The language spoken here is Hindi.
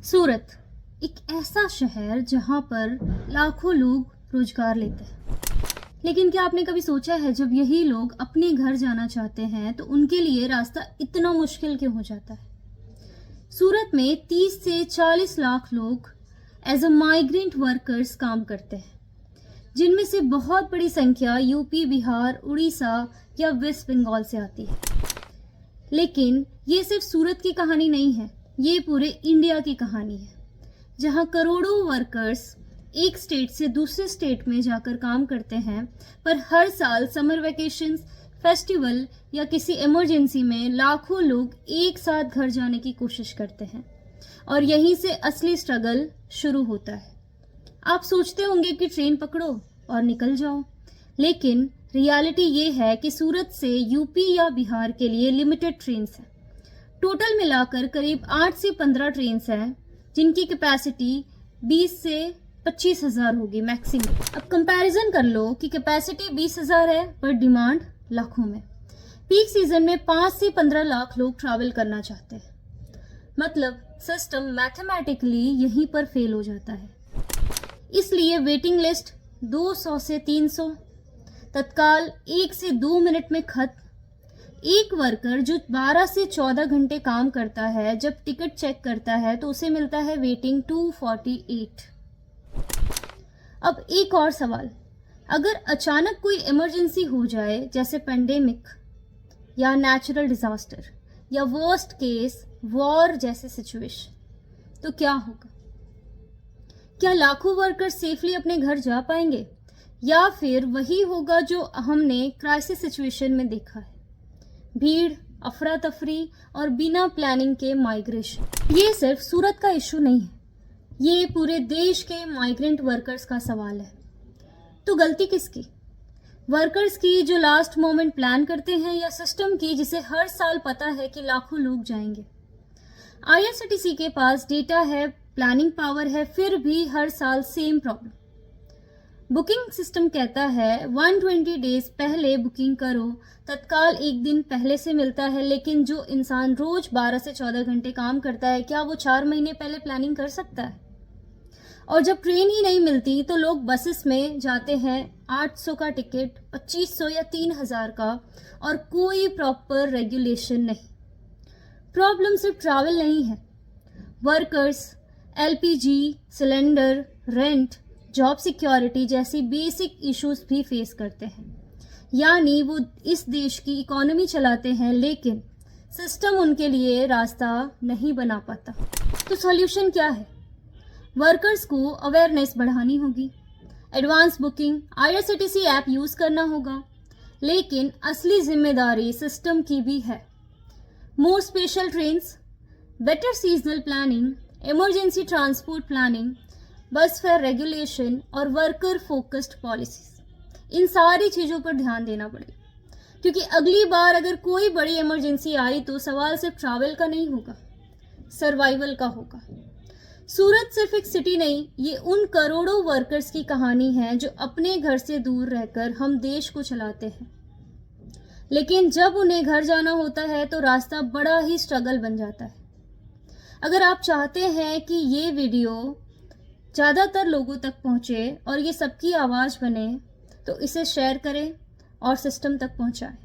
सूरत एक ऐसा शहर जहां पर लाखों लोग रोजगार लेते हैं। लेकिन क्या आपने कभी सोचा है जब यही लोग अपने घर जाना चाहते हैं तो उनके लिए रास्ता इतना मुश्किल क्यों हो जाता है। सूरत में 30 से 40 लाख लोग एज अ माइग्रेंट वर्कर्स काम करते हैं, जिनमें से बहुत बड़ी संख्या यूपी, बिहार, उड़ीसा या वेस्ट बंगाल से आती है। लेकिन ये सिर्फ सूरत की कहानी नहीं है, ये पूरे इंडिया की कहानी है, जहां करोड़ों वर्कर्स एक स्टेट से दूसरे स्टेट में जाकर काम करते हैं, पर हर साल समर वेकेशंस, फेस्टिवल या किसी इमरजेंसी में लाखों लोग एक साथ घर जाने की कोशिश करते हैं और यहीं से असली स्ट्रगल शुरू होता है। आप सोचते होंगे कि ट्रेन पकड़ो और निकल जाओ, लेकिन रियलिटी ये है कि सूरत से यूपी या बिहार के लिए लिमिटेड ट्रेन्स हैं। टोटल मिलाकर करीब 8 से 15 ट्रेन्स हैं, जिनकी कैपेसिटी 20 से 25 हज़ार होगी मैक्सिमम। अब कंपैरिजन कर लो कि कैपेसिटी 20 हज़ार है पर डिमांड लाखों में। पीक सीजन में 5 से 15 लाख लोग ट्रैवल करना चाहते हैं, मतलब सिस्टम मैथमेटिकली यहीं पर फेल हो जाता है। इसलिए वेटिंग लिस्ट 200 से 300, तत्काल 1 से 2 मिनट में खत्म। एक वर्कर जो 12 से 14 घंटे काम करता है, जब टिकट चेक करता है तो उसे मिलता है वेटिंग 248। अब एक और सवाल, अगर अचानक कोई इमरजेंसी हो जाए, जैसे पेंडेमिक या नेचुरल डिजास्टर या वर्स्ट केस वॉर जैसे सिचुएशन, तो क्या होगा? क्या लाखों वर्कर सेफली अपने घर जा पाएंगे, या फिर वही होगा जो हमने क्राइसिस सिचुएशन में देखा है, भीड़, अफरा तफरी और बिना प्लानिंग के माइग्रेशन। ये सिर्फ सूरत का इशू नहीं है, ये पूरे देश के माइग्रेंट वर्कर्स का सवाल है। तो गलती किसकी? वर्कर्स की जो लास्ट मोमेंट प्लान करते हैं, या सिस्टम की जिसे हर साल पता है कि लाखों लोग जाएंगे? आईआरसीटीसी के पास डेटा है, प्लानिंग पावर है, फिर भी हर साल सेम प्रॉब्लम। बुकिंग सिस्टम कहता है 120 डेज पहले बुकिंग करो, तत्काल एक दिन पहले से मिलता है, लेकिन जो इंसान रोज 12 से 14 घंटे काम करता है, क्या वो 4 महीने पहले प्लानिंग कर सकता है? और जब ट्रेन ही नहीं मिलती तो लोग बसेस में जाते हैं, 800 का टिकट, 2500 या 3000 का, और कोई प्रॉपर रेगुलेशन नहीं। प्रॉब्लम सिर्फ ट्रैवल नहीं है, workers LPG cylinder, rent, job security जैसी बेसिक इश्यूज भी फेस करते हैं। यानी वो इस देश की इकोनॉमी चलाते हैं, लेकिन सिस्टम उनके लिए रास्ता नहीं बना पाता। तो सॉल्यूशन क्या है? वर्कर्स को अवेयरनेस बढ़ानी होगी, advance booking, IRCTC app use करना होगा, लेकिन असली जिम्मेदारी सिस्टम की भी है। More special trains, better seasonal planning, emergency transport planning, बस फेयर रेगुलेशन और वर्कर फोकस्ड पॉलिसीज, इन सारी चीज़ों पर ध्यान देना पड़ेगा, क्योंकि अगली बार अगर कोई बड़ी इमरजेंसी आई तो सवाल सिर्फ ट्रैवल का नहीं होगा, सर्वाइवल का होगा। सूरत सिर्फ एक सिटी नहीं, ये उन करोड़ों वर्कर्स की कहानी है जो अपने घर से दूर रहकर हम देश को चलाते हैं, लेकिन जब उन्हें घर जाना होता है तो रास्ता बड़ा ही स्ट्रगल बन जाता है। अगर आप चाहते हैं कि ये वीडियो ज़्यादातर लोगों तक पहुँचे और ये सबकी आवाज़ बने, तो इसे शेयर करें और सिस्टम तक पहुँचाएं।